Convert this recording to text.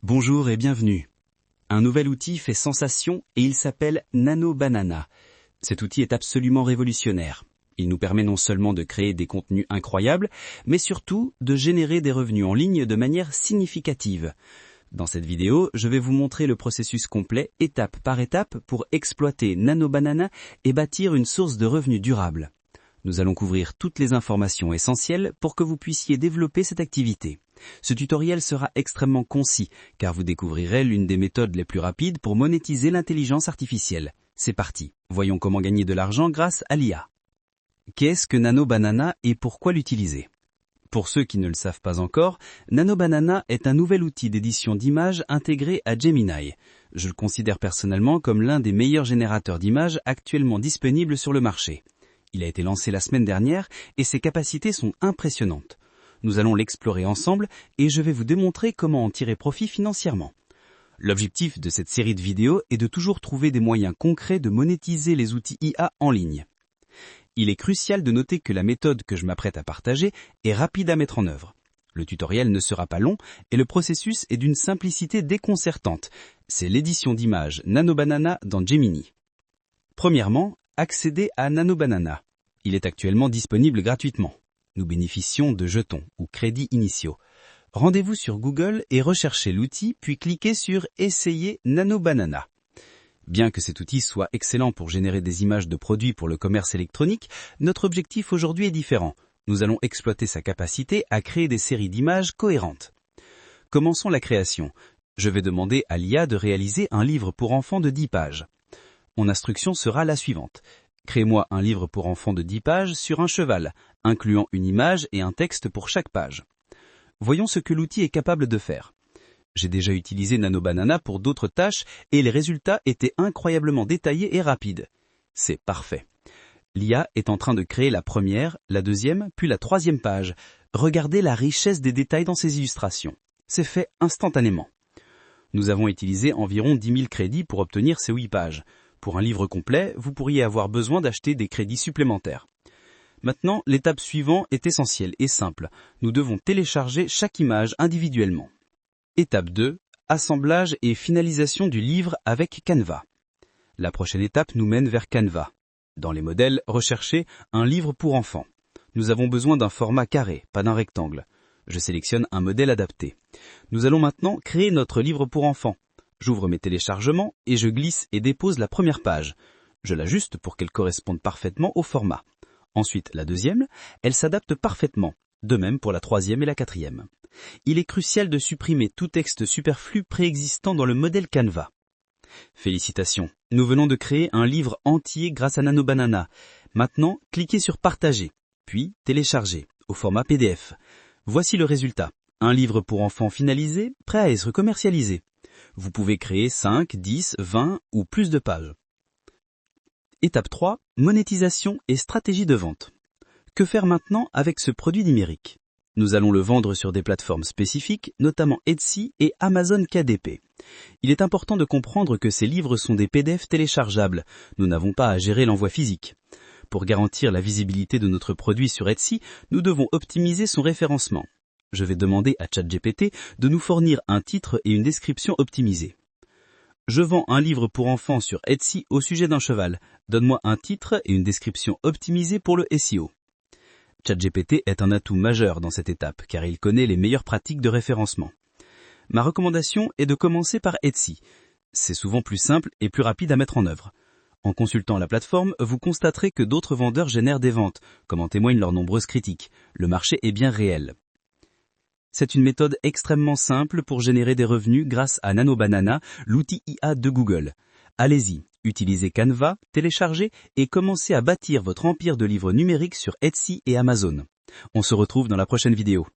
Bonjour et bienvenue. Un nouvel outil fait sensation et il s'appelle Nano Banana. Cet outil est absolument révolutionnaire. Il nous permet non seulement de créer des contenus incroyables, mais surtout de générer des revenus en ligne de manière significative. Dans cette vidéo, je vais vous montrer le processus complet, étape par étape, pour exploiter Nano Banana et bâtir une source de revenus durable. Nous allons couvrir toutes les informations essentielles pour que vous puissiez développer cette activité. Ce tutoriel sera extrêmement concis, car vous découvrirez l'une des méthodes les plus rapides pour monétiser l'intelligence artificielle. C'est parti, voyons comment gagner de l'argent grâce à l'IA. Qu'est-ce que Nano Banana et pourquoi l'utiliser ? Pour ceux qui ne le savent pas encore, Nano Banana est un nouvel outil d'édition d'images intégré à Gemini. Je le considère personnellement comme l'un des meilleurs générateurs d'images actuellement disponibles sur le marché. Il a été lancé la semaine dernière et ses capacités sont impressionnantes. Nous allons l'explorer ensemble et je vais vous démontrer comment en tirer profit financièrement. L'objectif de cette série de vidéos est de toujours trouver des moyens concrets de monétiser les outils IA en ligne. Il est crucial de noter que la méthode que je m'apprête à partager est rapide à mettre en œuvre. Le tutoriel ne sera pas long et le processus est d'une simplicité déconcertante. C'est l'édition d'images Nano Banana dans Gemini. Premièrement, accédez à Nano Banana. Il est actuellement disponible gratuitement. Nous bénéficions de jetons ou crédits initiaux. Rendez-vous sur Google et recherchez l'outil, puis cliquez sur « Essayer Nano Banana ». Bien que cet outil soit excellent pour générer des images de produits pour le commerce électronique, notre objectif aujourd'hui est différent. Nous allons exploiter sa capacité à créer des séries d'images cohérentes. Commençons la création. Je vais demander à l'IA de réaliser un livre pour enfants de 10 pages. Mon instruction sera la suivante. Créez-moi un livre pour enfants de 10 pages sur un cheval, incluant une image et un texte pour chaque page. Voyons ce que l'outil est capable de faire. J'ai déjà utilisé Nano Banana pour d'autres tâches et les résultats étaient incroyablement détaillés et rapides. C'est parfait. L'IA est en train de créer la première, la deuxième, puis la troisième page. Regardez la richesse des détails dans ces illustrations. C'est fait instantanément. Nous avons utilisé environ 10 000 crédits pour obtenir ces 8 pages. Pour un livre complet, vous pourriez avoir besoin d'acheter des crédits supplémentaires. Maintenant, l'étape suivante est essentielle et simple. Nous devons télécharger chaque image individuellement. Étape 2. Assemblage et finalisation du livre avec Canva. La prochaine étape nous mène vers Canva. Dans les modèles, recherchez un livre pour enfants. Nous avons besoin d'un format carré, pas d'un rectangle. Je sélectionne un modèle adapté. Nous allons maintenant créer notre livre pour enfants. J'ouvre mes téléchargements et je glisse et dépose la première page. Je l'ajuste pour qu'elle corresponde parfaitement au format. Ensuite, la deuxième, elle s'adapte parfaitement. De même pour la troisième et la quatrième. Il est crucial de supprimer tout texte superflu préexistant dans le modèle Canva. Félicitations, nous venons de créer un livre entier grâce à Nano Banana. Maintenant, cliquez sur Partager, puis Télécharger, au format PDF. Voici le résultat. Un livre pour enfants finalisé, prêt à être commercialisé. Vous pouvez créer 5, 10, 20 ou plus de pages. Étape 3, monétisation et stratégie de vente. Que faire maintenant avec ce produit numérique ? Nous allons le vendre sur des plateformes spécifiques, notamment Etsy et Amazon KDP. Il est important de comprendre que ces livres sont des PDF téléchargeables. Nous n'avons pas à gérer l'envoi physique. Pour garantir la visibilité de notre produit sur Etsy, nous devons optimiser son référencement. Je vais demander à ChatGPT de nous fournir un titre et une description optimisée. Je vends un livre pour enfants sur Etsy au sujet d'un cheval. Donne-moi un titre et une description optimisée pour le SEO. ChatGPT est un atout majeur dans cette étape car il connaît les meilleures pratiques de référencement. Ma recommandation est de commencer par Etsy. C'est souvent plus simple et plus rapide à mettre en œuvre. En consultant la plateforme, vous constaterez que d'autres vendeurs génèrent des ventes, comme en témoignent leurs nombreuses critiques. Le marché est bien réel. C'est une méthode extrêmement simple pour générer des revenus grâce à Nano Banana, l'outil IA de Google. Allez-y, utilisez Canva, téléchargez et commencez à bâtir votre empire de livres numériques sur Etsy et Amazon. On se retrouve dans la prochaine vidéo.